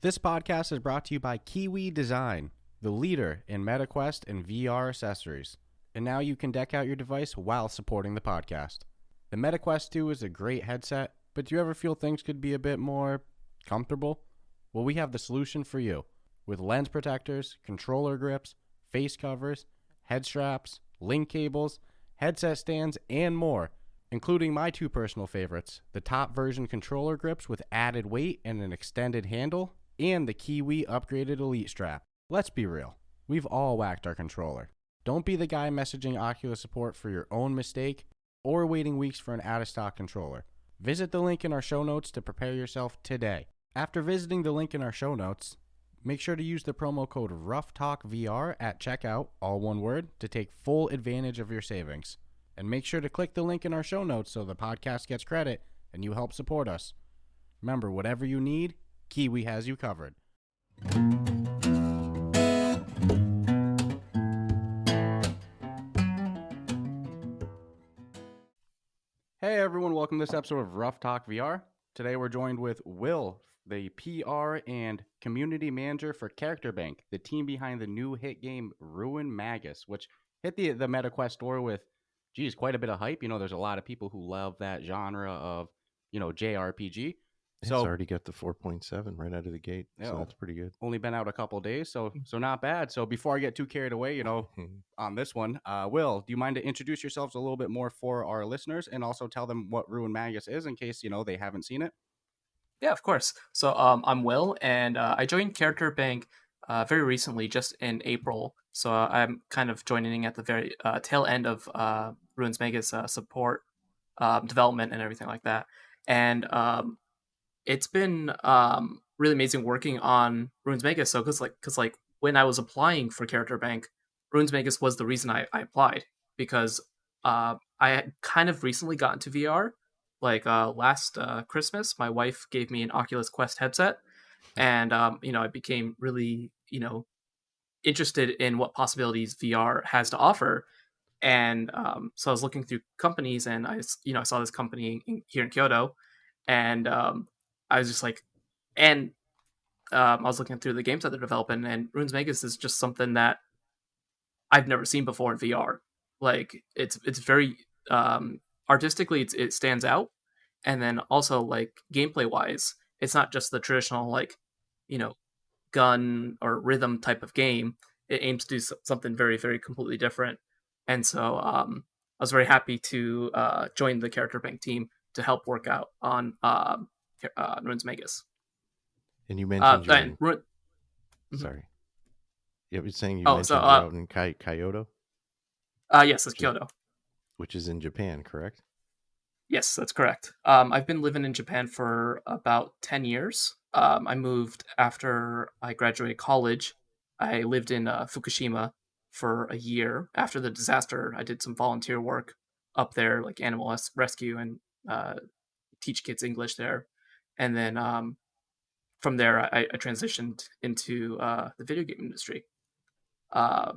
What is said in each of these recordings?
This podcast is brought to you by Kiwi Design, the leader in metaquest and VR accessories. And now you can deck out your device while supporting the podcast. The metaquest 2 is a great headset, but do you ever feel things could be a bit more comfortable? Well, we have the solution for you. With lens protectors, controller grips, face covers, head straps, link cables, headset stands, and more, including my two personal favorites, the top version controller grips with added weight and an extended handle, and the Kiwi upgraded Elite strap. Let's be real, we've all whacked our controller. Don't be the guy messaging Oculus support for your own mistake or waiting weeks for an out-of-stock controller. Visit the link in our show notes to prepare yourself today. After visiting the link in our show notes, make sure to use the promo code Ruff Talk VR at checkout, all one word, to take full advantage of your savings. And make sure to click the link in our show notes so the podcast gets credit and you help support us. Remember, whatever you need, Kiwi has you covered. Hey everyone, welcome to this episode of Ruff Talk VR. Today we're joined with Wiil, the PR and community manager for Character Bank, the team behind the new hit game Ruinsmagus, which hit the metaquest store with, quite a bit of hype. You know, there's a lot of people who love that genre of, JRPG. It's already got the 4.7 right out of the gate, so that's pretty good. Only been out a couple of days, so not bad. So before I get too carried away, on this one, Will, do you mind to introduce yourselves a little bit more for our listeners and also tell them what Ruinsmagus is in case, they haven't seen it? Yeah, of course. So I'm Will, and I joined Character Bank very recently, just in April. So I'm kind of joining at the very tail end of Ruinsmagus support, development, and everything like that. And it's been really amazing working on Ruinsmagus. So because when I was applying for Character Bank, Ruinsmagus was the reason I applied, because I had kind of recently gotten to VR. Last Christmas, my wife gave me an Oculus Quest headset, and I became really interested in what possibilities VR has to offer. And so I was looking through companies, and I saw this company here in Kyoto, and I was just like, and I was looking through the games that they're developing, and Ruinsmagus is just something that I've never seen before in VR. Like it's very artistically, it stands out, and then also gameplay wise, it's not just the traditional gun or rhythm type of game. It aims to do something very, very completely different. And so I was very happy to join the Character Bank team to help work out on Ruinsmagus. And you mentioned Sorry. Yeah, you're saying you're out in Kyoto? Yes, it's Kyoto. Which is in Japan, correct? Yes, that's correct. I've been living in Japan for about 10 years. I moved after I graduated college. I lived in Fukushima for a year. After the disaster, I did some volunteer work up there, like animal rescue, and teach kids English there. And then from there, I transitioned into the video game industry. I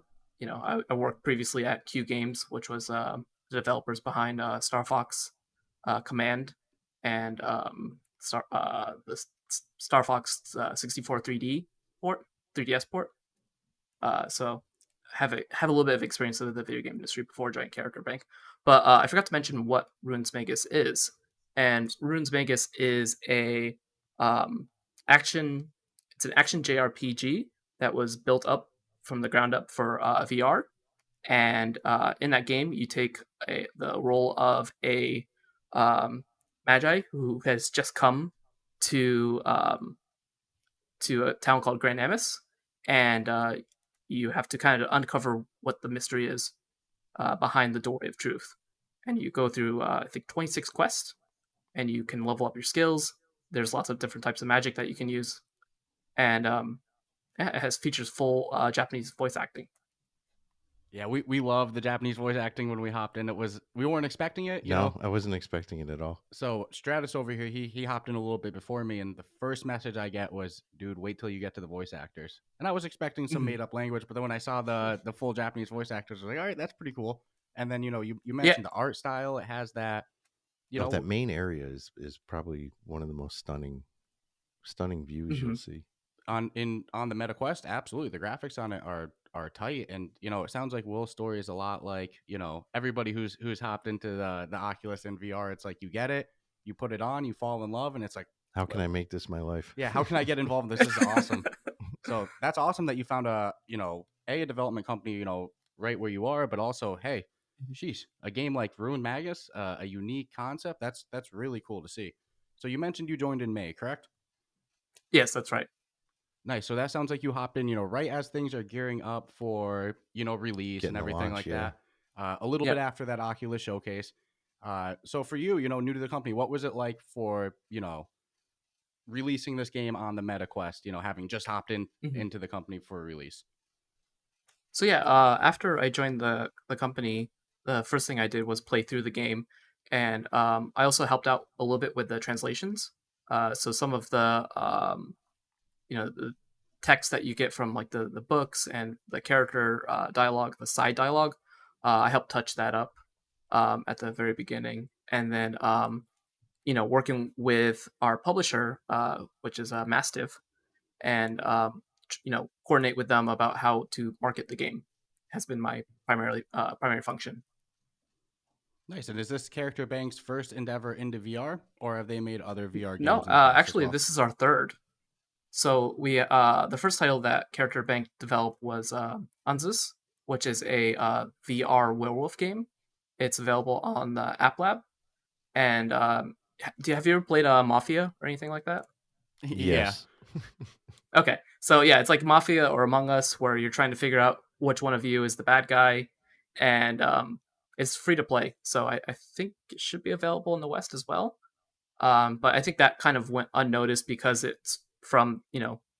worked previously at Q Games, which was the developers behind Star Fox Command and the Star Fox 64 3D port, 3DS port. So have a little bit of experience in the video game industry before joining Character Bank. But I forgot to mention what Ruinsmagus is. And Ruinsmagus is a action JRPG that was built up from the ground up for VR. And in that game, you take the role of a magi who has just come to a town called Grand Amis, and you have to kind of uncover what the mystery is behind the doorway of truth. And you go through, I think, 26 quests, and you can level up your skills. There's lots of different types of magic that you can use, and it features full Japanese voice acting. Yeah, we love the Japanese voice acting when we hopped in. We weren't expecting it. No, I wasn't expecting it at all. So Stratus over here, he hopped in a little bit before me, and the first message I get was, "Dude, wait till you get to the voice actors." And I was expecting some made up language, but then when I saw the full Japanese voice actors, I was like, "All right, that's pretty cool." And then you mentioned the art style. It has that. That main area is probably one of the most stunning views you'll see. on the MetaQuest, absolutely. The graphics on it are tight, and it sounds like Will's story is a lot like everybody who's hopped into the Oculus and VR. It's like you get it, you put it on, you fall in love, and it's like, How can I make this my life? yeah, how can I get involved? This is awesome. So that's awesome that you found a development company, right where you are, but also, hey, sheesh, a game like Ruinmagus, a unique concept. That's really cool to see. So you mentioned you joined in May, correct? Yes, that's right. Nice. So that sounds like you hopped in, right as things are gearing up for, release Getting and the everything launch, like yeah. that. A little bit Yep. after that Oculus showcase. So for you, new to the company, what was it like for, releasing this game on the MetaQuest, having just hopped Mhm. into the company for a release? So yeah, after I joined the company, the first thing I did was play through the game, and I also helped out a little bit with the translations. So some of the text that you get from like the books and the character dialogue, the side dialogue, I helped touch that up at the very beginning, and then working with our publisher, which is Mastiff, and coordinate with them about how to market the game has been my primary function. Nice. And is this Character Bank's first endeavor into VR, or have they made other VR No, games in the past as actually, well? this is our third. So we the first title that Character Bank developed was Unzus, which is a VR werewolf game. It's available on the App Lab. And have you ever played Mafia or anything like that? Yeah. Yes. Okay, so yeah, it's like Mafia or Among Us, where you're trying to figure out which one of you is the bad guy, and it's free to play. So I think it should be available in the West as well. But I think that kind of went unnoticed because it's from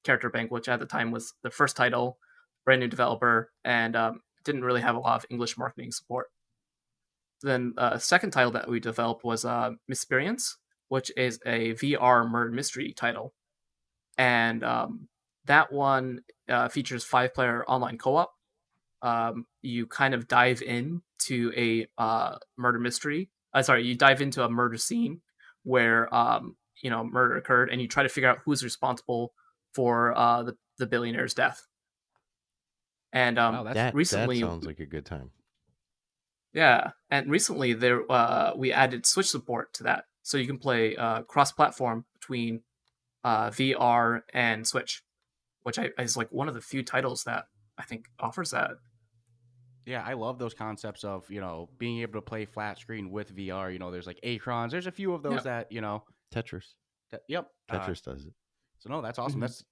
Character Bank, which at the time was the first title, brand new developer, and didn't really have a lot of English marketing support. Then second title that we developed was Misperience, which is a VR murder mystery title, and that one features 5-player online co-op. You kind of dive in to a murder mystery. Sorry, you dive into a murder scene where murder occurred, and you try to figure out who's responsible for the billionaire's death. And Wow, that's That recently, sounds like a good time. yeah, and recently there we added Switch support to that, so you can play cross-platform between VR and Switch, which is like one of the few titles that I think offers that. yeah, I love those concepts of, being able to play flat screen with VR. There's like Acrons. There's a few of those Yeah. that, Tetris. yep. Tetris does it. So no, that's awesome. hmm That's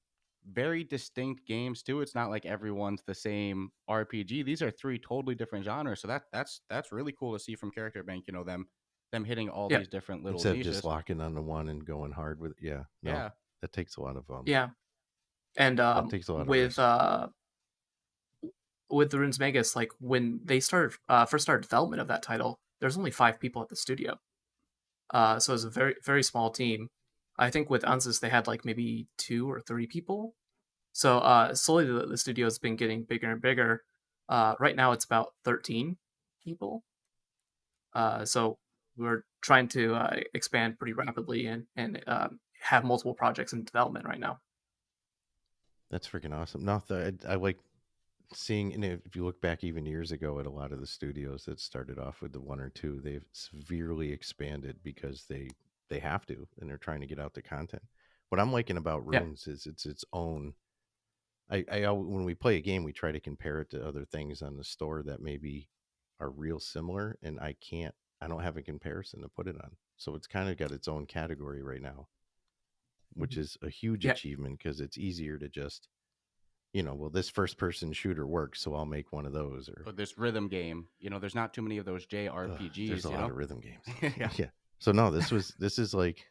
very distinct games too. It's not like everyone's the same RPG. These are three totally different genres. So that's really cool to see from Character Bank. Them hitting all Yeah. these different little Instead of just niches. locking on the one and going hard with it. Yeah. No. Yeah. That takes a lot of Yeah. And that takes a lot of risk. with the Ruinsmagus, like when they first started development of that title, there's only 5 people at the studio. So it was a very very small team. I think with Ansys they had like maybe 2 or 3 people. So slowly the studio has been getting bigger and bigger. Right now it's about 13 people. So we're trying to expand pretty rapidly and have multiple projects in development right now. That's freaking awesome. No, I like seeing, and if you look back even years ago at a lot of the studios that started off with the one or two, they've severely expanded because they have to, and they're trying to get out the content. What I'm liking about Yeah. Runes is it's its own. When we play a game, we try to compare it to other things on the store that maybe are real similar, and I don't have a comparison to put it on. So it's kind of got its own category right now, which is a huge Yeah. achievement because it's easier to just, well, this first person shooter works, so I'll make one of those. Or This rhythm game, there's not too many of those ugh, JRPGs. there's a lot of rhythm games. Yeah. Yeah. So no, this is like,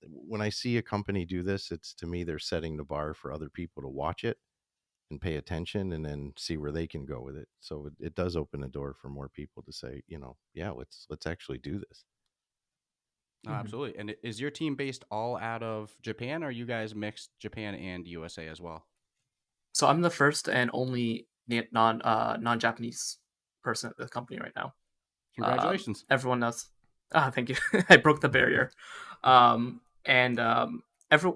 when I see a company do this, it's, to me, they're setting the bar for other people to watch it and pay attention and then see where they can go with it. So it does open the door for more people to say, yeah, let's actually do this. No, absolutely. And is your team based all out of Japan, or are you guys mixed Japan and USA as well? So I'm the first and only non-Japanese person at the company right now. Congratulations. Everyone else. Ah, thank you. I broke the barrier. And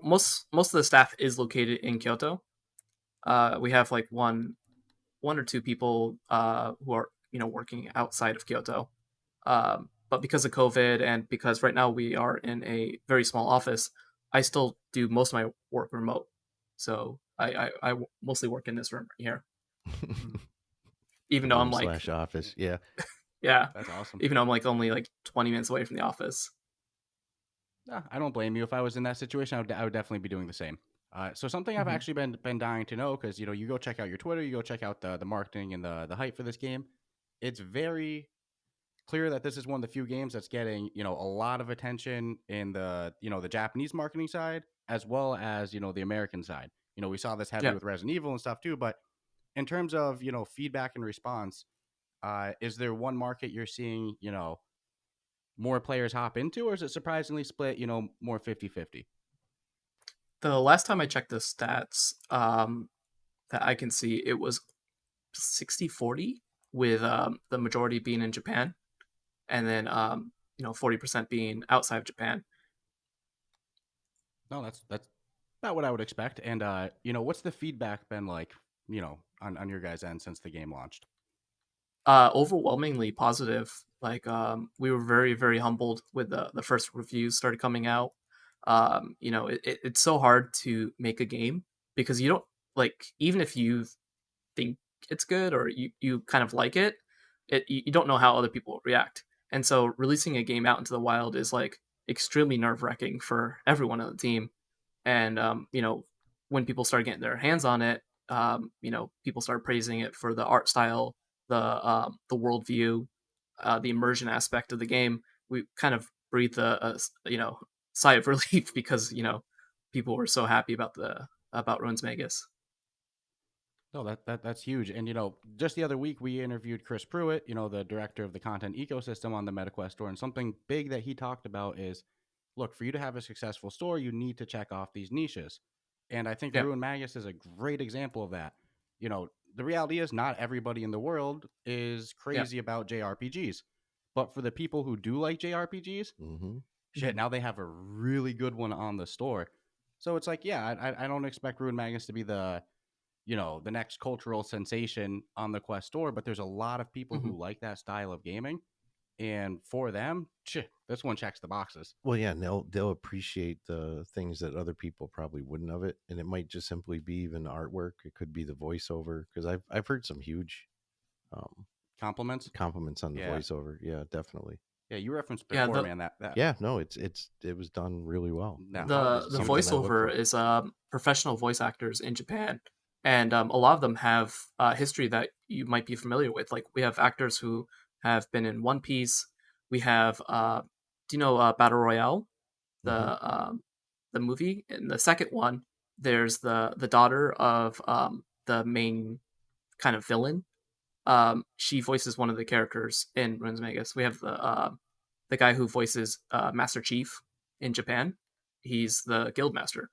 most of the staff is located in Kyoto. We have like one or two people who are working outside of Kyoto. But because of COVID and because right now we are in a very small office, I still do most of my work remote. So I mostly work in this room right here, even though I'm Room like, slash office. Yeah. yeah, That's awesome. even though I'm like only like 20 minutes away from the office. I don't blame you. If I was in that situation, I would definitely be doing the same. So something I've Mhm. actually been dying to know, because you go check out your Twitter, you go check out the marketing and the hype for this game. It's very clear that this is one of the few games that's getting a lot of attention in the Japanese marketing side, as well as the American side. We saw this heavy Yeah. with Resident Evil and stuff too. But in terms of feedback and response, is there one market you're seeing more players hop into, or is it surprisingly split, more 50-50? The last time I checked the stats, that I can see, it was 60-40, with the majority being in Japan, and then 40% being outside of Japan. No, that's about what I would expect. And what's the feedback been like, on your guys' end since the game launched? Overwhelmingly positive. Like, we were very, very humbled with the first reviews started coming out. It's so hard to make a game because you don't, like, even if you think it's good or you kind of like it, you don't know how other people react. And so releasing a game out into the wild is like extremely nerve wracking for everyone on the team. And when people started getting their hands on it, people started praising it for the art style, the worldview, the immersion aspect of the game. We kind of breathed a sigh of relief because people were so happy about Ruinsmagus. No, that's huge. And just the other week we interviewed Chris Pruitt, the director of the content ecosystem on the MetaQuest store, and something big that he talked about is, look, for you to have a successful store, you need to check off these niches. And I think Yeah, Ruin Magus is a great example of that. The reality is not everybody in the world is yeah. crazy about JRPGs. But for the people who do like JRPGs, Hmm. shit, now they have a really good one on the store. So it's like, yeah, I don't expect Ruin Magus to be the next cultural sensation on the Quest store, but there's a lot of people Hmm. who like that style of gaming. And for them, this one checks the boxes. Well, yeah, and they'll appreciate the things that other people probably wouldn't of it, and it might just simply be even the artwork. It could be the voiceover because I've heard some huge um, Compliments. compliments on the Yeah. voiceover. Yeah, definitely. Yeah, you referenced Yeah, before, man, that Yeah, no, it was done really well. that And art is the something I beautiful. look voiceover for. is professional voice actors in Japan, and a lot of them have history that you might be familiar with. Like, we have actors who have been in One Piece. We have do you know Battle Royale, Hmm. the movie? In the second one, there's the daughter of the main kind of villain. She voices one of the characters in Ruins Vegas. We have the guy who voices Master Chief in Japan. He's the guild master.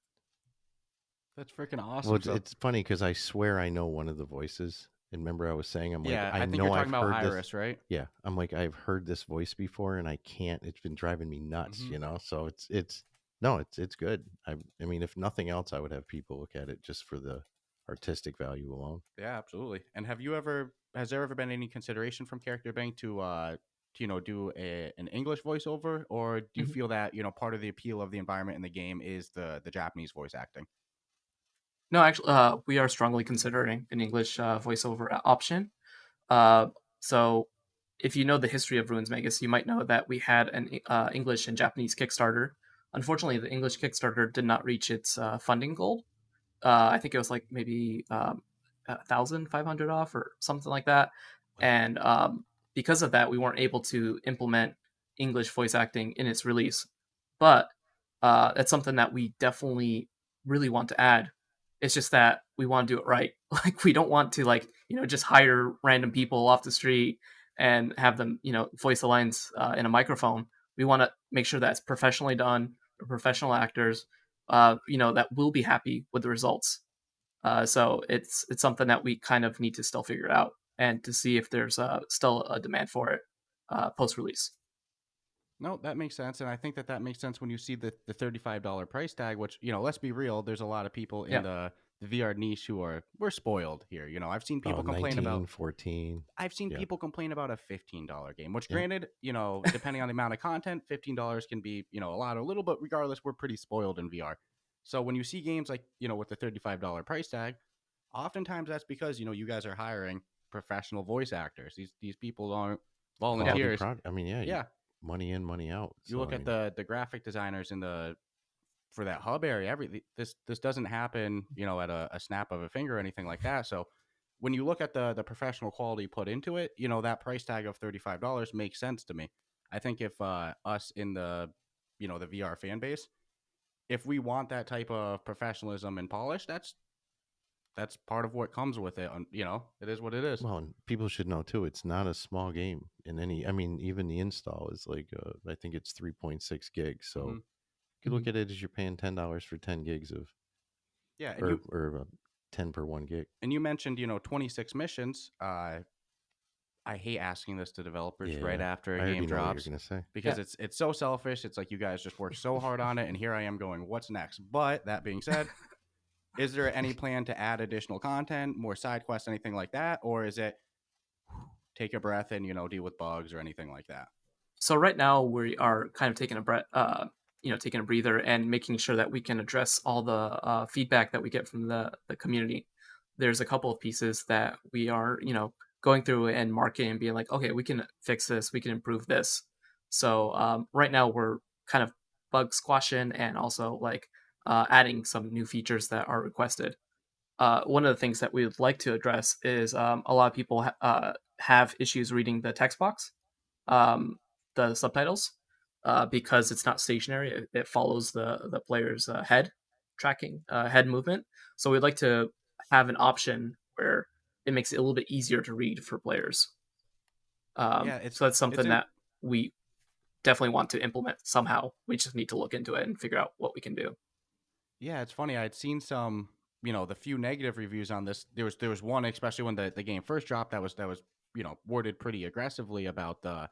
That's freaking Well, awesome. So it's funny because I swear I know one of the voices. And remember, I was saying, I'm like, yeah, I I think you're know I've talking about heard this. Iris, right? Yeah, I'm like, I've heard this voice before, and I can't. It's been driving me nuts, Hmm. you know. So it's no, it's good. I mean, if nothing else, I would have people look at it just for the artistic value alone. Yeah, absolutely. And has there ever been any consideration from Character Bank to do an English voiceover, or do you Mhm. feel that part of the appeal of the environment in the game is the Japanese voice acting? No, actually, we are strongly considering an English voiceover option. Uh, so, if you know the history of Ruins Magus, you might know that we had an English and Japanese Kickstarter. Unfortunately, the English Kickstarter did not reach its funding goal. I think it was like maybe 1,500 off or something like that. Wow. And because of that, we weren't able to implement English voice acting in its release. But that's something that we definitely really want to add. It's just that we want to do it right. Like, we don't want to, like, just hire random people off the street and have them voice the lines in a microphone. We want to make sure that it's professionally done, professional actors, that will be happy with the results. So it's something that we kind of need to still figure out and to see if there's still a demand for it post release. No, that makes sense, and I think that makes sense when you see the $35 price tag. Which, let's be real, there's a lot of people in Yeah. the VR niche we're spoiled here. I've seen Oh, people complain 19, about 14. I've seen Yeah. people complain about a $15 game. Which, Yeah. granted, depending on the amount of content, $15 can be a lot or a little. But regardless, we're pretty spoiled in VR. So when you see games like with the $35 price tag, oftentimes that's because you guys are hiring professional voice actors. These people aren't Quality volunteers. product. I mean, yeah, Yeah, money in, money out. you So look I at mean, the graphic designers for that hub area. This doesn't happen at a snap of a finger or anything like that. So when you look at the professional quality put into it, that price tag of $35 makes sense to me. I think if us in the VR fan base, if we want that type of professionalism and polish, that's part of what comes with it. It is what it is. well, and people should know too, it's not a small game in any, I mean, even the install is like, I think it's 3.6 gigs. So Hmm. you could look at it as you're paying $10 for 10 gigs of, Yeah, or 10 per 1 gig. and you mentioned 26 missions. I hate asking this to developers right Yeah. after I a game already know what you're drops going to say. because Yeah. it's so selfish. It's like you guys just worked so hard on it, and here I am going, what's next? But that being said, is there any plan to add additional content, more side quests, anything like that, or is it take a breath and deal with bugs or anything like that? So right now we are kind of taking a breath, taking a breather and making sure that we can address all the feedback that we get from the community. There's a couple of pieces that we are, going through and marking and being like, okay, we can fix this, we can improve this. So right now we're kind of bug squashing and also like adding some new features that are requested. One of the things that we would like to address is a lot of people have issues reading the text box, um, the subtitles, because it's not stationary. It follows the player's head tracking, head movement. So we'd like to have an option where it makes it a little bit easier to read for players. Yeah, So that's it's something in that we definitely want to implement somehow. We just need to look into it and figure out what we can do. Yeah, it's funny. I'd seen some, the few negative reviews on this. There was one, especially when the game first dropped, that was worded pretty aggressively about the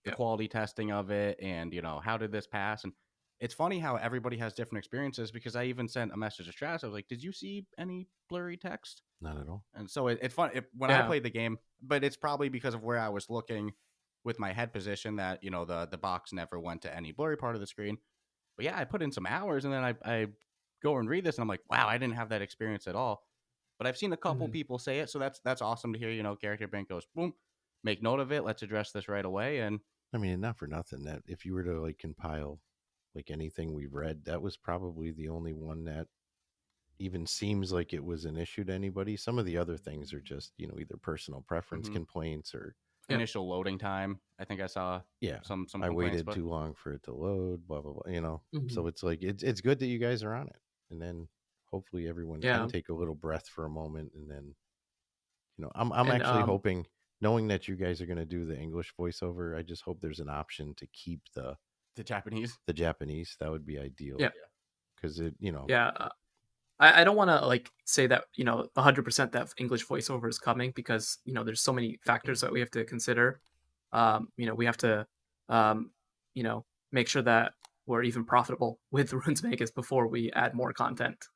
Yeah. quality testing of it, and how did this pass? And it's funny how everybody has different experiences, because I even sent a message to Stratus. I was like, did you see any blurry text? Not at all. And so it's fun when I Yeah. played the game, but it's probably because of where I was looking with my head position that the box never went to any blurry part of the screen. But yeah, I put in some hours, and then I go and read this, and I'm like, wow, I didn't have that experience at all. But I've seen a couple Mhm. people say it, so that's awesome to hear. Character Bank goes boom, make note of it. Let's address this right away. And I mean, not for nothing, that if you were to like compile like anything we've read, that was probably the only one that even seems like it was an issue to anybody. Some of the other things are just, either personal preference mhm. complaints or, Yeah. Initial loading time, I think I saw yeah, some I complaints, waited but too long for it to load, blah, blah, blah. So Mhm. it's like, it's good that you guys are on it. And then hopefully everyone can Yeah. take a little breath for a moment. And then, I'm And actually hoping, knowing that you guys are going to do the English voiceover, I just hope there's an option to keep the Japanese. the Japanese. That would be ideal. yeah. Because Yeah. I don't want to like say that 100% that English voiceover is coming, because there's so many factors that we have to consider. We have to um, you know make sure that we're even profitable with Ruinsmagus before we add more content.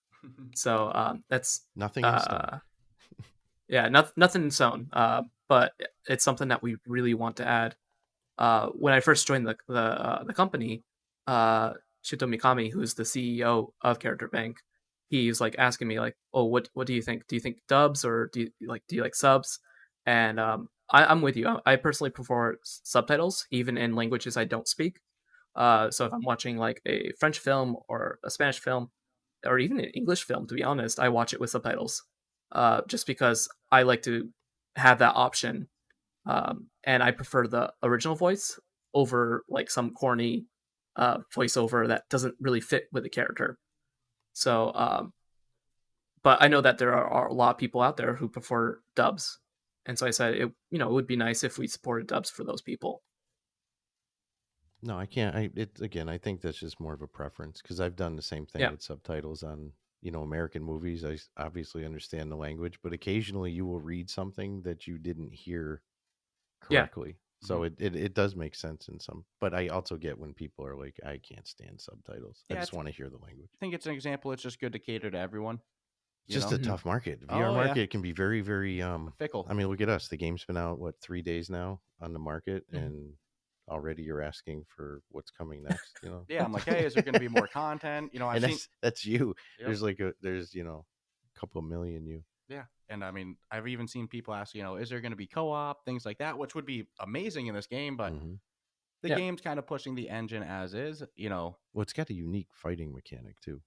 So that's nothing in stone. uh, yeah, nothing in stone. But it's something that we really want to add. When I first joined the company, uh, Shuto Mikami, who's the CEO of Character Bank, he's like asking me like, "Oh, what do you think? Do you think dubs, or do you like subs?" And I'm with you. I personally prefer subtitles, even in languages I don't speak. So if I'm watching like a French film or a Spanish film, or even an English film, to be honest, I watch it with subtitles, just because I like to have that option, and I prefer the original voice over like some corny voiceover that doesn't really fit with the character. So, but I know that there are a lot of people out there who prefer dubs, and so I said it would be nice if we supported dubs for those people. No, I can't. Again, I think that's just more of a preference because I've done the same thing Yeah, with subtitles on, American movies. Obviously understand the language, but occasionally you will read something that you didn't hear yeah, correctly. So it does make sense in some, but I also get when people are like, I can't stand subtitles. I Yeah, just want to hear the language. I think it's an example. It's just good to cater to everyone. It's just a Mhm. tough market. Oh, VR yeah. market can be very, very Fickle. I mean, look at us. The game's been out what 3 days now on the market, Mhm. and already you're asking for what's coming next. Yeah, I'm like, hey, is there going to be more content? I've And seen. that's you. Yep. There's a couple million you. Yeah, and I mean, I've even seen people ask, is there going to be co-op, things like that, which would be amazing in this game, but Hmm. the Yeah. game's kind of pushing the engine as is. Well, it's got a unique fighting mechanic too.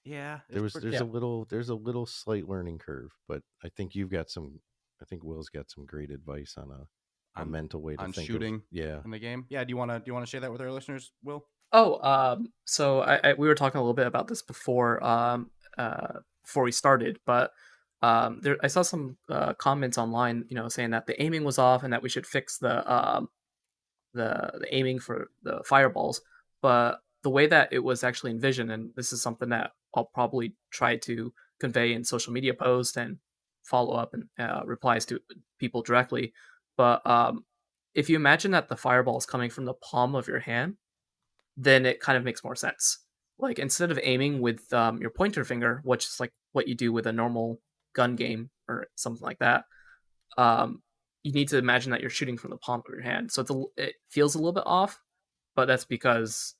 Yeah, Yeah. There's a little slight learning curve, but I think I think Will's got some great advice on a on mental way to on think shooting of. Yeah. in the game. Yeah, do you want to share that with our listeners, Will? Oh, so we were talking a little bit about this before we started, but there I saw some comments online, saying that the aiming was off and that we should fix the aiming for the fireballs. But the way that it was actually envisioned, and this is something that I'll probably try to convey in social media posts and follow up and replies to people directly. But if you imagine that the fireball is coming from the palm of your hand, then it kind of makes more sense. Like instead of aiming with your pointer finger, which is like what you do with a normal gun game or something like that, um, you need to imagine that you're shooting from the palm of your hand. So it feels a little bit off, but that's because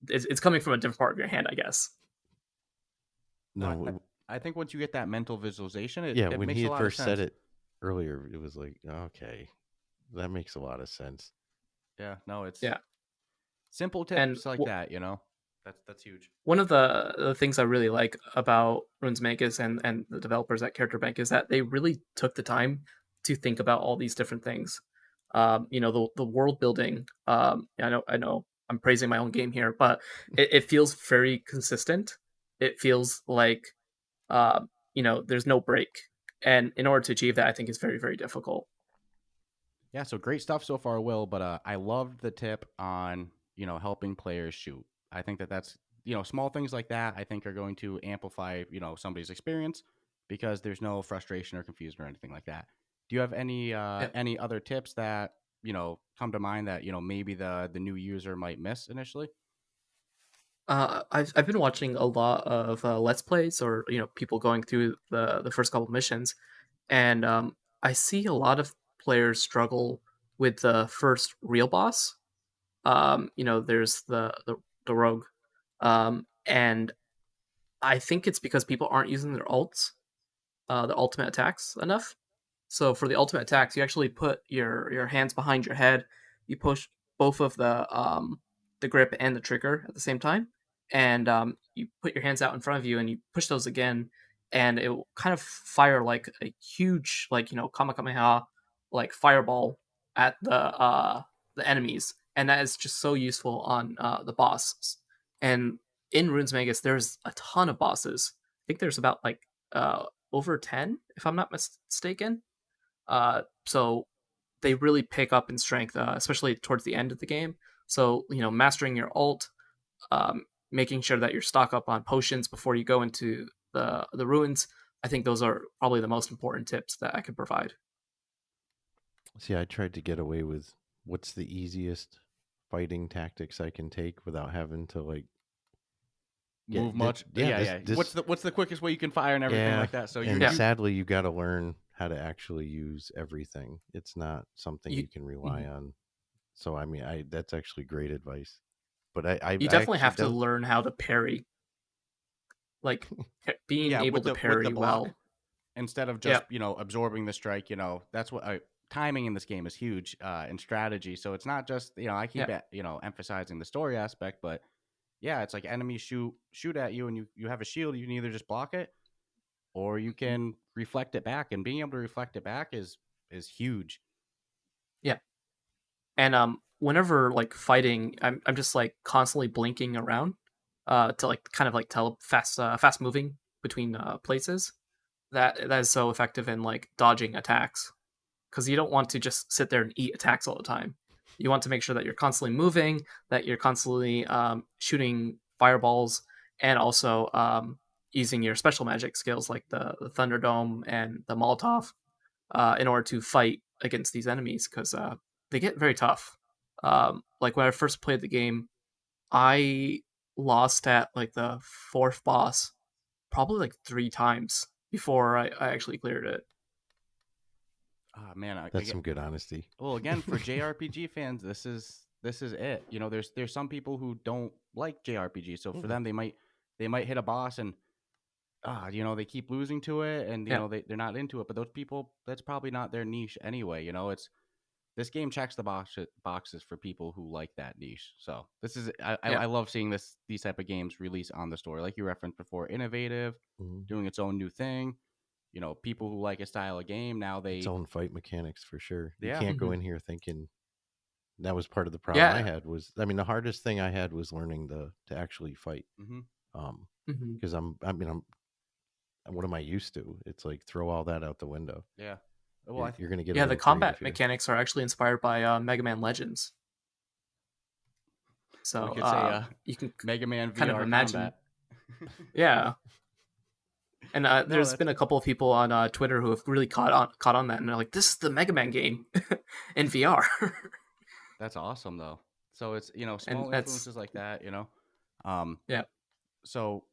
it's coming from a different part of your hand, I guess. No, I, No. I think once you get that mental visualization, Yeah. it When he makes a had lot of first said sense. it earlier, it was like, okay, that makes a lot of sense. Yeah, no, it's Yeah, simple and tips like that. That's huge. one of the things I really like about Ruinsmagus and the developers at Character Bank is that they really took the time to think about all these different things. The world building. I know I'm praising my own game here, but it feels very consistent. It feels like there's no break, and in order to achieve that, I think is very very difficult. Yeah, so great stuff so far, Will. But I loved the tip on helping players shoot. I think that's small things like that. I think are going to amplify somebody's experience because there's no frustration or confusion or anything like that. Do you have Yeah. any other tips that come to mind that maybe the new user might miss initially? I've been watching a lot of let's plays or people going through the first couple missions, and I see a lot of players struggle with the first real boss. There's the rogue, and I think it's because people aren't using their ultimate attacks enough. So for the ultimate attacks, you actually put your hands behind your head. You push both of the grip and the trigger at the same time, and you put your hands out in front of you, and you push those again, and it will kind of fire like a huge kamehameha like fireball at the enemies, and that is just so useful on the bosses. And in Runesmagus, there's a ton of bosses. I think there's about like over 10, if I'm not mistaken. So they really pick up in strength, especially towards the end of the game. So mastering your ult, making sure that you're stock up on potions before you go into the ruins. I think those are probably the most important tips that I could provide. See, I tried to get away with what's the easiest fighting tactics I can take without having to like Move get much? yeah, Yeah. What's the quickest way you can fire and everything yeah, like that? So and Yeah. sadly you got to learn how to actually use everything. It's not something You you can rely mhm. on. So I mean, I that's actually great advice. But You I definitely actually have to does learn how to parry, like being yeah, able with to the parry block well. instead of Yeah, just absorbing the strike. That's what timing in this game is huge in strategy. So it's not just I keep yeah. emphasizing the story aspect, but yeah, it's like enemies shoot at you and you have a shield. You can either just block it or you Mhm. can reflect it back, and being able to reflect it back is huge. Yeah. And whenever like fighting, I'm just like constantly blinking around to like kind of like tele fast moving between places. That is so effective in like dodging attacks, because you don't want to just sit there and eat attacks all the time. You want to make sure that you're constantly moving, that you're constantly shooting fireballs, and also using your special magic skills like the Thunderdome and the Molotov in order to fight against these enemies. Because they get very tough. Like when I first played the game, I lost at like the fourth boss probably like 3 times before I actually cleared it. Oh man, I That's get some good honesty. well again for JRPG fans. This is it. There's some people who don't like JRPG, so for Mhm. them they might hit a boss and they keep losing to it, and Yeah, they're not into it. But those people, that's probably not their niche anyway. It's this game checks the boxes for people who like that niche. So this is yeah, I love seeing these type of games release on the store, like you referenced before, innovative, Mhm. doing its own new thing. People who like a style of game now Its they own fight mechanics for sure. You yeah can't go hmm in here thinking that was part of the problem I yeah, had was I mean the hardest thing I had was learning to actually fight. hmm Um hmm because I'm what am I used to? It's like throw all that out the window. yeah. Well, You're going to get a yeah. The little creative combat here. mechanics are actually inspired by Mega Man Legends. we So could say you can Mega Man kind of VR imagine, combat. yeah. And No, there's that's been a couple of people on Twitter who have really caught on that, and they're like, "This is the Mega Man game in VR," that's awesome though. So it's and small that's influences like that. Um, yeah, so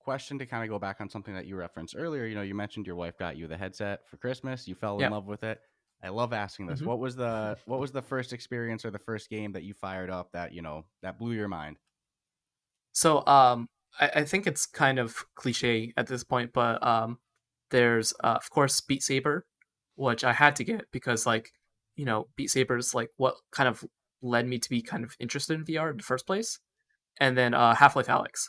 question to kind of go back on something that you referenced earlier. You mentioned your wife got you the headset for Christmas. You fell in yeah. love with it. I love asking this. hmm What was the first experience or the first game that you fired up that that blew your mind? So I think it's kind of cliche at this point, but there's of course Beat Saber, which I had to get because like Beat Saber is like what kind of led me to be kind of interested in VR in the first place, and then Half Life Alyx,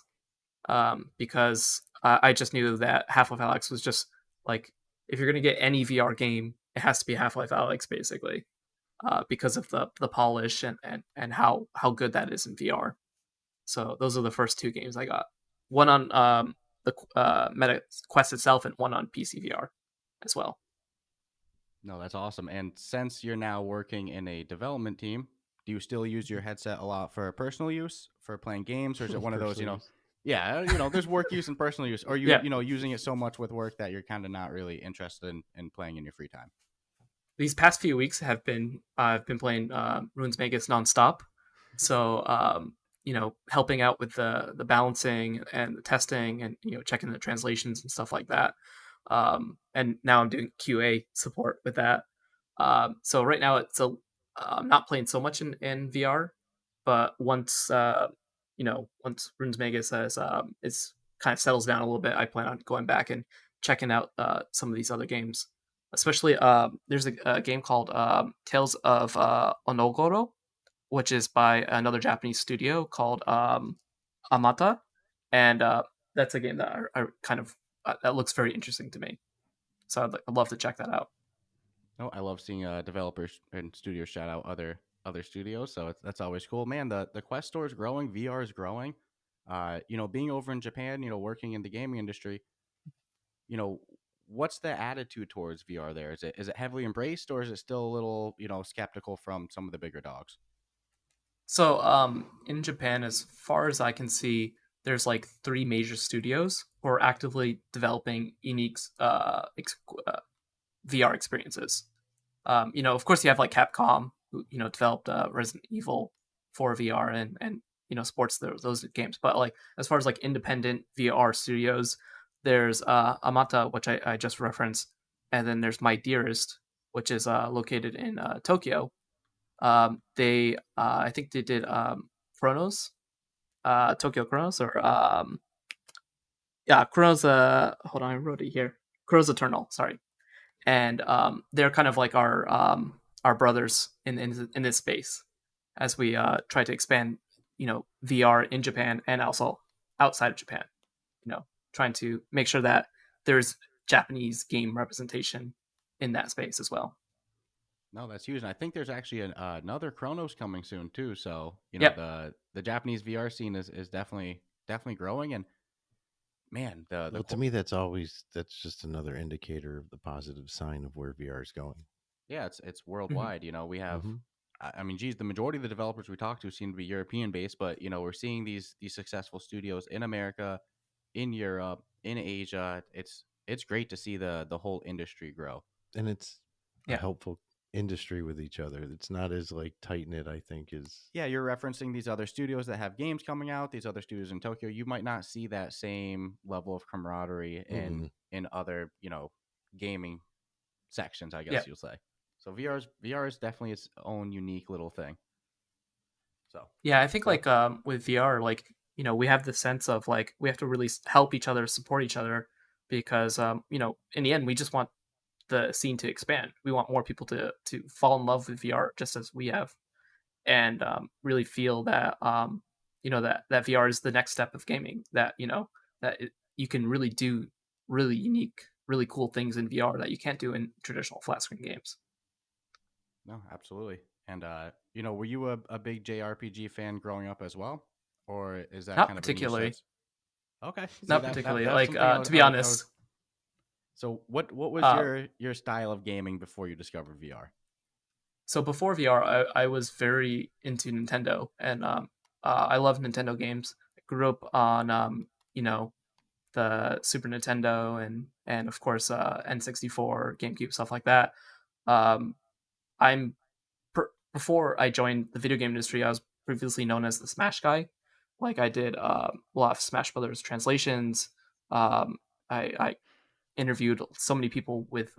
because I just knew that Half Life Alyx was just like if you're gonna get any VR game, it has to be Half Life Alyx basically, because of the polish and how good that is in VR. So those are the first two games I got. One on the Meta Quest itself, and one on PC VR as well. No, that's awesome. And since you're now working in a development team, do you still use your headset a lot for personal use, for playing games, or is it one of those, Personal use. yeah, there's work use and personal use, or Yeah, using it so much with work that you're kind of not really interested in playing in your free time? these past few weeks have been I've been playing Ruinsmagus nonstop. So helping out with the balancing and the testing, and checking the translations and stuff like that. And now I'm doing QA support with that. So right now I'm not playing so much in VR, but once once Runesmagus has is kind of settles down a little bit, I plan on going back and checking out some of these other games. Especially there's a game called Tales of Onogoro, which is by another Japanese studio called Amata, and that's a game that I kind of that looks very interesting to me. So I'd love to check that out. No, I love seeing developers and studios shout out other studios, so that's always cool. Man, the Quest store is growing, VR is growing. Being over in Japan, working in the gaming industry, you know, what's the attitude towards VR there? Is it heavily embraced, or is it still a little, skeptical from some of the bigger dogs? So, in Japan, as far as I can see, there's like three major studios who are actively developing unique VR experiences. Of course, you have like Capcom, who developed Resident Evil for VR, and sports those games. But like as far as like independent VR studios, there's Amata, which I just referenced, and then there's My Dearest, which is located in Tokyo. They I think they did Chronos, Tokyo Chronos, or yeah, Chronos. Hold on, I wrote it here. Chronos Eternal. Sorry, and they're kind of like our brothers in this space as we try to expand VR in Japan and also outside of Japan. Trying to make sure that there's Japanese game representation in that space as well. No, that's huge. And I think there's actually another Chronos coming soon too. So Yep. the Japanese VR scene is definitely growing. And man, the Well, to me, that's just another indicator of the positive sign of where VR is going. yeah, it's hmm worldwide. We have, Hmm. I mean, geez, the majority of the developers we talk to seem to be European based, but we're seeing these successful studios in America, in Europe, in Asia. It's great to see the whole industry grow. And it's a Yeah. helpful industry with each other. It's not as like tight knit, I think, is. Yeah, you're referencing these other studios that have games coming out, these other studios in Tokyo. You might not see that same level of camaraderie Mm-mm. in other, gaming sections, I Yeah. guess you'll say. So VR is definitely its own unique little thing. So, Yeah, I think what? like with VR, like we have the sense of like we have to really help each other, support each other, because in the end we just want the scene to expand. We want more people to fall in love with VR just as we have, and really feel that that VR is the next step of gaming. That you can really do really unique, really cool things in VR that you can't do in traditional flat screen games. No, absolutely. And were you a big JRPG fan growing up as well, or is that Not kind of a niche particularly. that's okay? See Not that particularly. that's Like something to be I was. honest, So what was uh, your style of gaming before you discovered VR? so before VR, I was very into Nintendo, and I love Nintendo games. I grew up on the Super Nintendo and of course N64, GameCube, stuff like that. Um, I'm before I joined the video game industry, I was previously known as the Smash guy. Like I did a lot of Smash Brothers translations. Um, I interviewed so many people with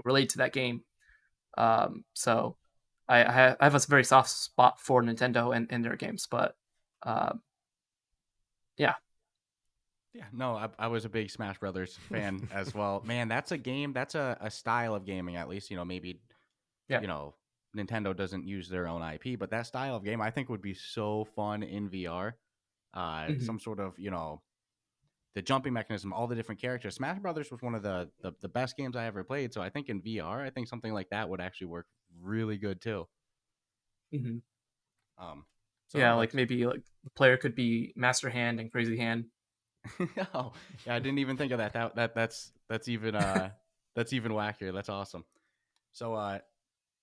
related to that game. So I have a very soft spot for Nintendo and their games, but um, yeah, Yeah, no, I was a big Smash Brothers fan as well. Man, that's a game. That's a style of gaming, at least. Maybe yeah, you know Nintendo doesn't use their own IP, but that style of game I think would be so fun in VR. hmm Some sort of the jumping mechanism, all the different characters. Smash Brothers was one of the best games I ever played. So I think in VR, I think something like that would actually work really good too. hmm Um, so yeah. no, Like that's maybe like the player could be Master Hand and Crazy Hand. oh, yeah, I didn't even think of that. That's even wackier. That's awesome. So I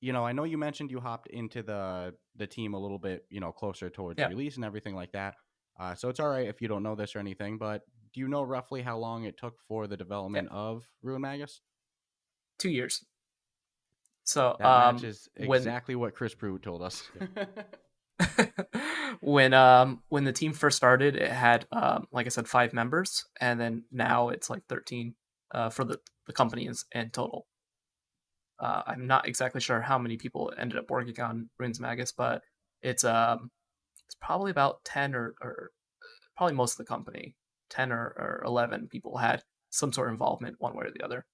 know you mentioned you hopped into the team a little bit, closer towards Yeah, release and everything like that. So it's all right if you don't know this or anything, but do you know roughly how long it took for the yeah. development of Ruinmagus? 2 years. So That matches when exactly what Chris Pruitt told us. when the team first started, it had like I said 5 members, and then now it's like 13 for the company is in total. I'm not exactly sure how many people ended up working on Ruinsmagus, but it's probably about 10 or probably most of the company, 10 or 11 people had some sort of involvement one way or the other.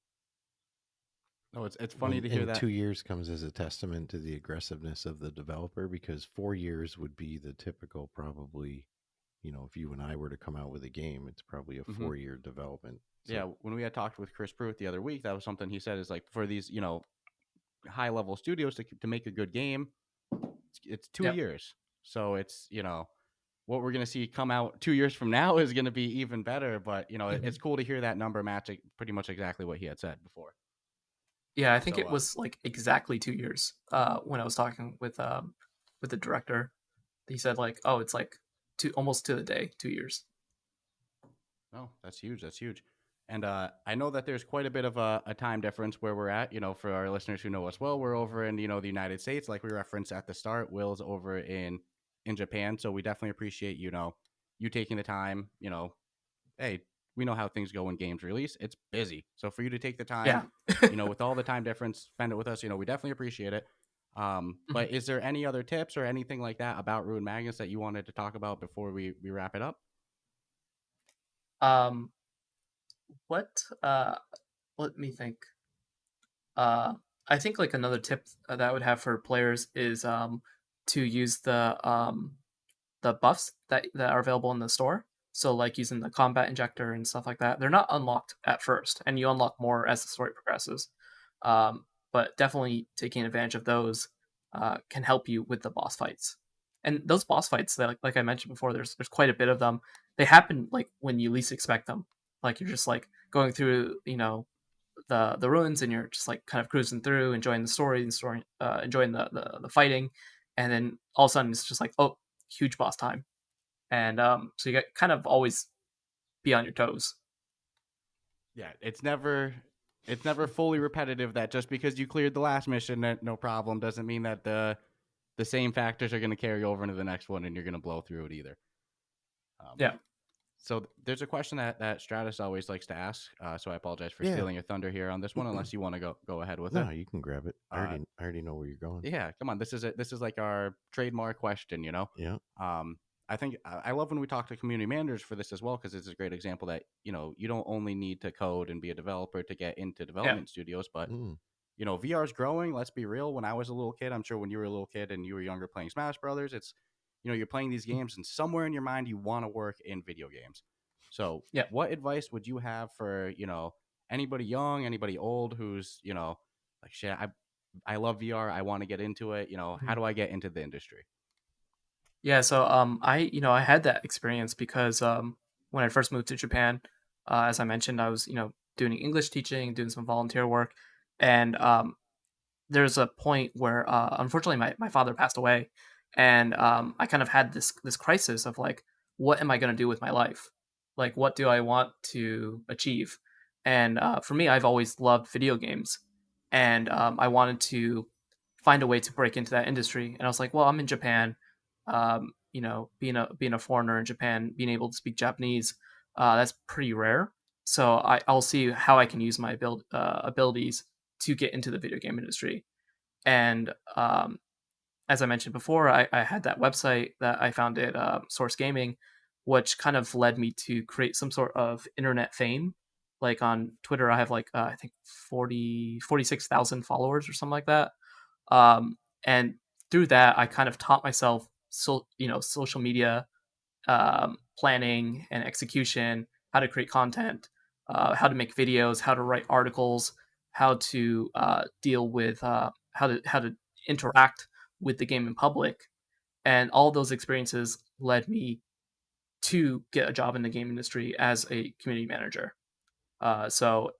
No, it's Well, funny to hear and that. 2 years comes as a testament to the aggressiveness of the developer, because 4 years would be the typical, probably, if you and I were to come out with a game, it's probably a Hmm. 4 year development. Yeah, So, when we had talked with Chris Pruitt the other week, that was something he said is like for these, high level studios to make a good game, it's two Yeah. years. So it's what we're gonna see come out 2 years from now is gonna be even better. But Mhm. it's cool to hear that number match pretty much exactly what he had said before. Yeah, I think So it was like exactly 2 years. When I was talking with the director, he said like, oh, it's like almost to the day, 2 years. no, that's huge. That's huge. And I know that there's quite a bit of a time difference where we're at. For our listeners who know us well, we're over in the United States, like we referenced at the start. Will's over in Japan, so we definitely appreciate you taking the time. Hey, we know how things go when games release. It's busy. So for you to take the Yeah. time, with all the time difference, spend it with us, we definitely appreciate it. Mhm. But is there any other tips or anything like that about Ruin Magnus that you wanted to talk about before we wrap it up? um, what? Let me think. Uh, I think like another tip that I would have for players is to use the buffs that are available in the store. So like using the combat injector and stuff like that. They're not unlocked at first, and you unlock more as the story progresses. But definitely taking advantage of those can help you with the boss fights. And those boss fights, that like I mentioned before, there's quite a bit of them. They happen like when you least expect them. Like you're just like going through, the ruins, and you're just like kind of cruising through, enjoying the story and enjoying the fighting, and then all of a sudden it's just like, oh, huge boss time, and so kind of always be on your toes. Yeah, it's never it's never fully repetitive. That just because you cleared the last mission, that no problem, doesn't mean that the same factors are going to carry over into the next one, and you're going to blow through it either. Yeah. So there's a question that Stratus always likes to ask. So I apologize for Yeah. stealing your thunder here on this one, unless you want to go ahead with it. No, you can grab it. I already know where you're going. Yeah, come on. This is like our trademark question, you know. Yeah. I think I love when we talk to community managers for this as well, because it's a great example that you don't only need to code and be a developer to get into development studios, but VR is growing. Let's be real. When I was a little kid, I'm sure when you were a little kid and you were younger playing Smash Brothers, it's you're playing these games and somewhere in your mind you want to work in video games. So what advice would you have for anybody young, anybody old who's like, shit, I love VR, I want to get into it, how do I get into the industry? Yeah, so I had that experience because when I first moved to Japan, as I mentioned, I was doing English teaching, doing some volunteer work, and there's a point where unfortunately my father passed away, and I kind of had this crisis of like, what am I going to do with my life? Like, what do I want to achieve? And for me, I've always loved video games, and I wanted to find a way to break into that industry. And I was like, well, I'm in Japan, being a foreigner in Japan, being able to speak Japanese, that's pretty rare. So I'll see how I can use my abilities to get into the video game industry. And as I mentioned before, I had that website that I founded, Source Gaming, which kind of led me to create some sort of internet fame. Like on Twitter, I have like I think 46,000 followers or something like that. And through that, I kind of taught myself social media planning and execution, how to create content, how to make videos, how to write articles, how to deal with how to interact with the game in public, and all those experiences led me to get a job in the game industry as a community manager. So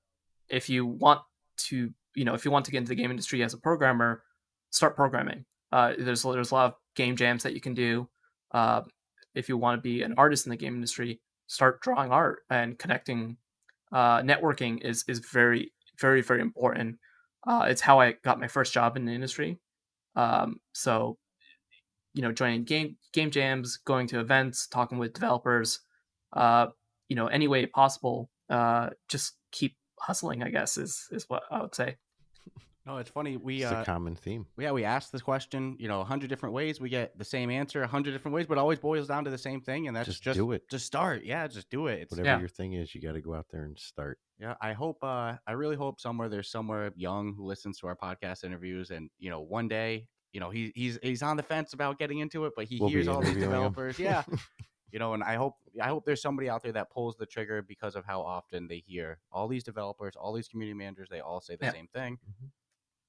if you want to, if you want to get into the game industry as a programmer, start programming. There's a lot of game jams that you can do. Uh, if you want to be an artist in the game industry, start drawing art and connecting. Networking is very very very important. It's how I got my first job in the industry. So joining game jams, going to events, talking with developers, any way possible. Just keep hustling, I guess, is what I would say. No, it's funny. It's a common theme. We ask this question, 100 different ways. We get the same answer 100 different ways, but it always boils down to the same thing, and that's just do it. Just start. Yeah, just do it. Whatever your thing is, you got to go out there and start. Yeah, I really hope there's somewhere young who listens to our podcast interviews, and one day, he's on the fence about getting into it, but he hears all these developers. Yeah. And I hope there's somebody out there that pulls the trigger because of how often they hear all these developers, all these community managers, they all say the same thing. Mm-hmm.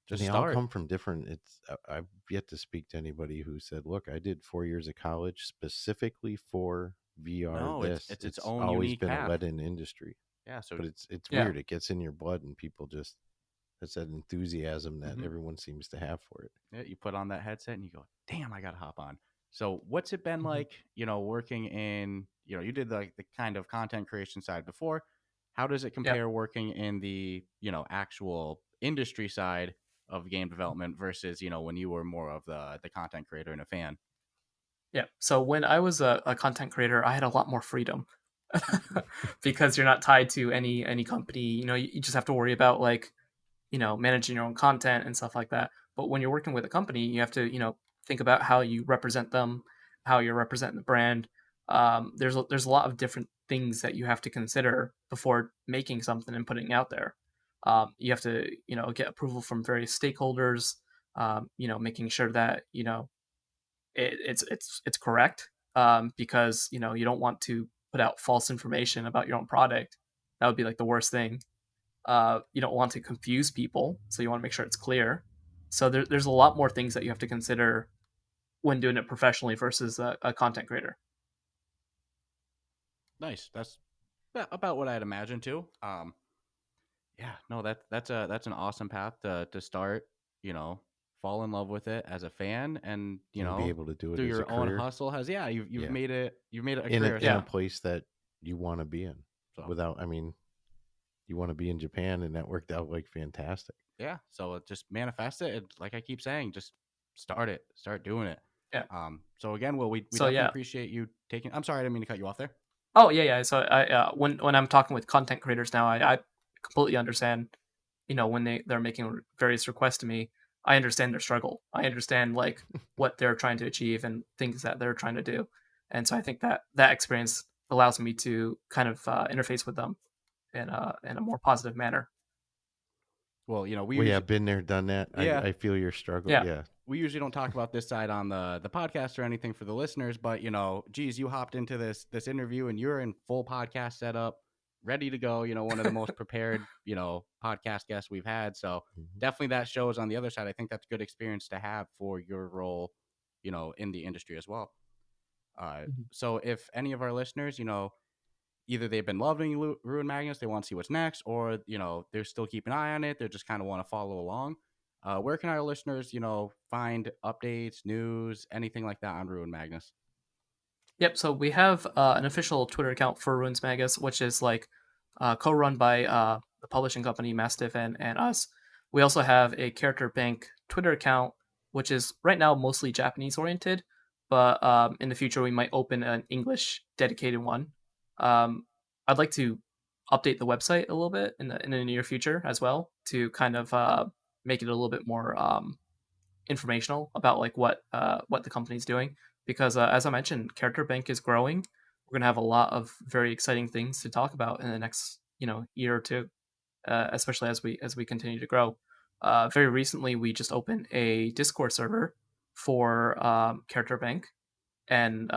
Just they start. all come from different. I've yet to speak to anybody who said, "Look, I did 4 years of college specifically for VR." No, it's its own always unique been path. a let-in industry. Yeah, so but it's weird. It gets in your blood, and people just it's that enthusiasm that everyone seems to have for it. Yeah, you put on that headset and you go, "Damn, I gotta hop on." So, what's it been like? Working in you did the kind of content creation side before. How does it compare working in the actual industry side of game development versus when you were more of the content creator and a fan? Yeah. So when I was a content creator, I had a lot more freedom because you're not tied to any company. You just have to worry about like managing your own content and stuff like that. But when you're working with a company, you have to think about how you represent them, how you're representing the brand. There's a lot of different things that you have to consider before making something and putting it out there. You have to get approval from various stakeholders. Making sure that it's correct, because you don't want to put out false information about your own product. That would be like the worst thing. You don't want to confuse people, so you want to make sure it's clear. So there's a lot more things that you have to consider when doing it professionally versus a content creator. Nice. That's about what I'd imagine too. Yeah, no, that's an awesome path to start. Fall in love with it as a fan, and be able to do it through as your a own career. hustle. You've made it a in career a place that you want to be in. So. Without, I mean, you want to be in Japan, and that worked out like fantastic. Yeah, so just manifest it. And like I keep saying, just start it, start doing it. Yeah. So again, Will, we So definitely yeah. appreciate you taking. I'm sorry, I didn't mean to cut you off there. Oh yeah. So I when I'm talking with content creators now, I completely understand. When they're making various requests to me, I understand their struggle. I understand like what they're trying to achieve and things that they're trying to do, and so I think that experience allows me to kind of interface with them in a more positive manner. Well, we Well, yeah, usually, been there, done that. yeah, I feel your struggle. Yeah. Yeah. we usually don't talk about this side on the podcast or anything for the listeners, but geez, you hopped into this interview and you're in full podcast setup, ready to go. One of the most prepared podcast guests we've had. So Mhm. definitely that shows on the other side. I think that's good experience to have for your role, in the industry as well. Mhm. So if any of our listeners, either they've been loving Ruinmagus, they want to see what's next, or they're still keeping an eye on it, they just kind of want to follow along. Where can our listeners, find updates, news, anything like that on Ruinmagus? Yep. So we have an official Twitter account for Ruinsmagus, which is like co-run by the publishing company Mastiff and us. We also have a character bank Twitter account, which is right now mostly Japanese oriented, but in the future we might open an English dedicated one. I'd like to update the website a little bit in the near future as well to kind of make it a little bit more informational about like what the company's doing because as I mentioned, Character Bank is growing. We're gonna have a lot of very exciting things to talk about in the next year or two, especially as we continue to grow. Very recently, we just opened a Discord server for Character Bank, and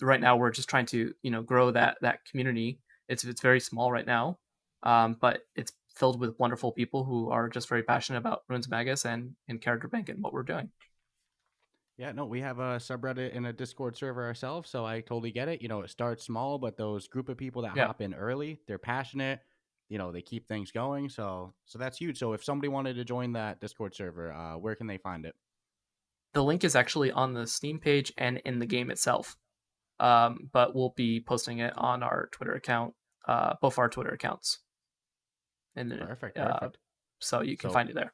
right now we're just trying to grow that community. It's very small right now, but it's filled with wonderful people who are just very passionate about Runes Magus and Character Bank and what we're doing. Yeah, no, we have a subreddit and a Discord server ourselves, so I totally get it. It starts small, but those group of people that Yeah, hop in early, they're passionate. They keep things going. So that's huge. So if somebody wanted to join that Discord server, where can they find it? the link is actually on the Steam page and in the game itself. But we'll be posting it on our Twitter account, both our Twitter accounts, and then Perfect, perfect. so you can So find it there.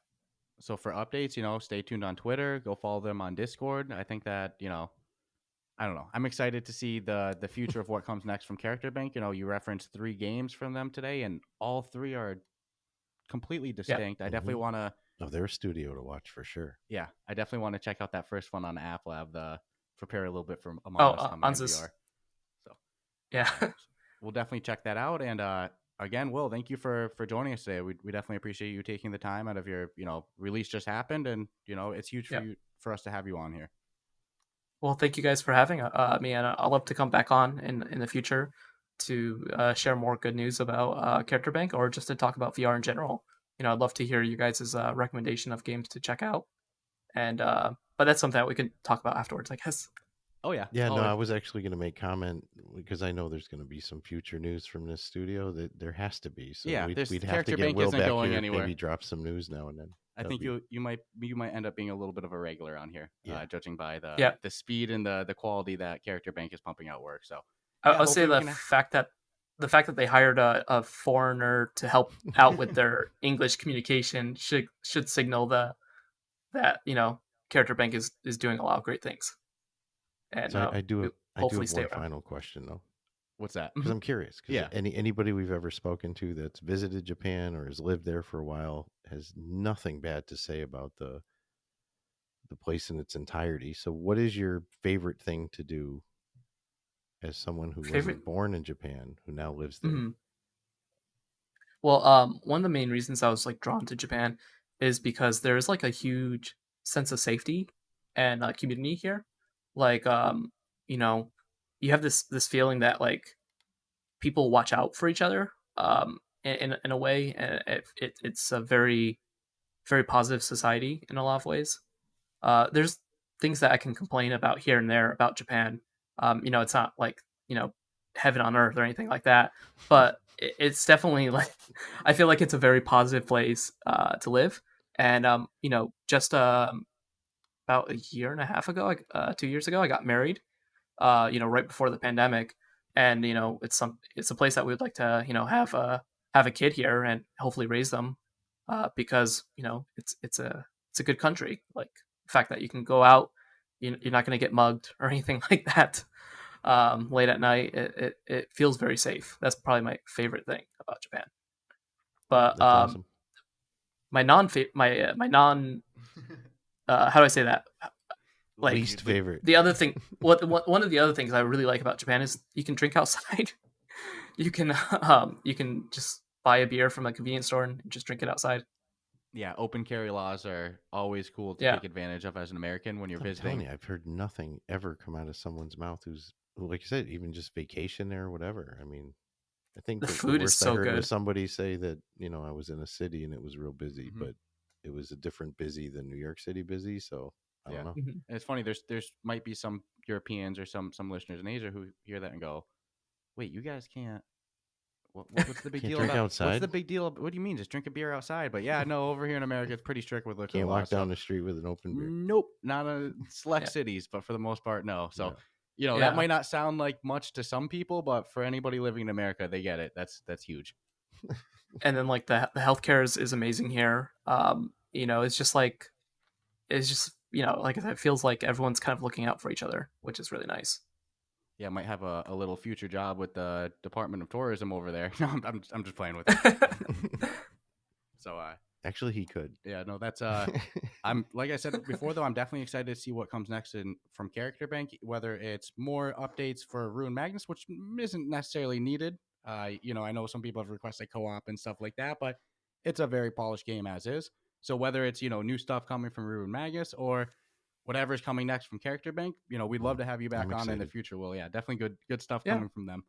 So for updates, stay tuned on Twitter. Go follow them on Discord. I think that I don't know. I'm excited to see the future of what comes next from Character Bank. You referenced 3 games from them today, and all 3 are completely Yeah. distinct. I definitely Mhm. want to. Oh, they're a studio to watch for sure. Yeah, I definitely want to check out that first one on App Lab. The prepare a little bit for Oh, Among Us on my Ansys. MVR. So Yeah. we'll definitely check that out. And again, Will, thank you for joining us today. We definitely appreciate you taking the time out of your release just happened, and it's huge Yeah. for us to have you on here. Well, thank you guys for having me, and I'll love to come back on in the future to share more good news about Character Bank or just to talk about VR in general. I'd love to hear you guys' recommendation of games to check out, and but that's something that we can talk about afterwards, I guess. Oh yeah. Yeah, no, Oh, I was actually going to make comment because I know there's going to be some future news from this studio that there has to be. So yeah. we'd have to Character get Bank Will isn't back going here, anywhere. maybe drop some news now and then. I think you might end up being a little bit of a regular on here, Yeah. judging by Yeah, the speed and the quality that Character Bank is pumping out work. So yeah, I'll say hopefully we the can. fact that they hired a foreigner to help out with their English communication should signal that Character Bank is doing a lot of great things, and So we I do hopefully have stay one around. final question though, What's that? because I'm curious. Because Yeah. anybody we've ever spoken to that's visited Japan or has lived there for a while has nothing bad to say about the place in its entirety. So, what is your favorite thing to do as someone who Favorite. wasn't born in Japan who now lives there? Mhm. Well, one of the main reasons I was like drawn to Japan is because there's like a huge sense of safety and community here. Like, you know, you have this feeling that like people watch out for each other, in a way, and it's a very positive society in a lot of ways. There's things that I can complain about here and there about Japan. It's not like heaven on earth or anything like that, but it's definitely like I feel like it's a very positive place to live. And just about a year and a half ago, 2 years ago, I got married. Right before the pandemic, and it's a place that we'd like to have have a kid here and hopefully raise them, because it's a good country. Like the fact that you can go out, you're not going to get mugged or anything like that. Late at night, it feels very safe. That's probably my favorite thing about Japan. But That's awesome. my non how do I say that? Like Least favorite. the other thing, one of the other things I really like about Japan is you can drink outside. you can just buy a beer from a convenience store and just drink it outside. Yeah, open carry laws are always cool to Yeah. take advantage of as an American when you're I'm telling visiting. you, I've heard nothing ever come out of someone's mouth who, like you said, even just vacation there or whatever. I mean, I think The the food is worst so I heard good. was somebody say that, I was in a city and it was real busy, Mhm. but it was a different busy than New York City busy. So I don't know. Mhm. And it's funny. There's might be some Europeans or some listeners in Asia who hear that and go, "Wait, you guys can't? What's the big Can't deal drink about? What's outside? the big deal? What do you mean? Just drink a beer outside?" But yeah, no, over here in America, it's pretty strict with liquor Can't laws. walk down the street with an open beer. Nope, not a select Yeah. cities, but for the most part, no. So, Yeah. that Yeah. might not sound like much to some people, but for anybody living in America, they get it. That's huge. And then like the healthcare is amazing here. It's just like like I said, it feels like everyone's kind of looking out for each other, which is really nice. Yeah, might have a little future job with the Department of Tourism over there. No, I'm just playing with it. So, Actually, he could. yeah, no, that's I'm like I said before though, I'm definitely excited to see what comes next from Character Bank, whether it's more updates for Ruinmagus, which isn't necessarily needed. I know some people have requested co-op and stuff like that, but it's a very polished game as is. So whether it's new stuff coming from Ruinmagus or whatever's coming next from Character Bank, we'd love to have you back I'm on in the excited. future. Well, yeah, definitely good stuff Yeah. coming from them.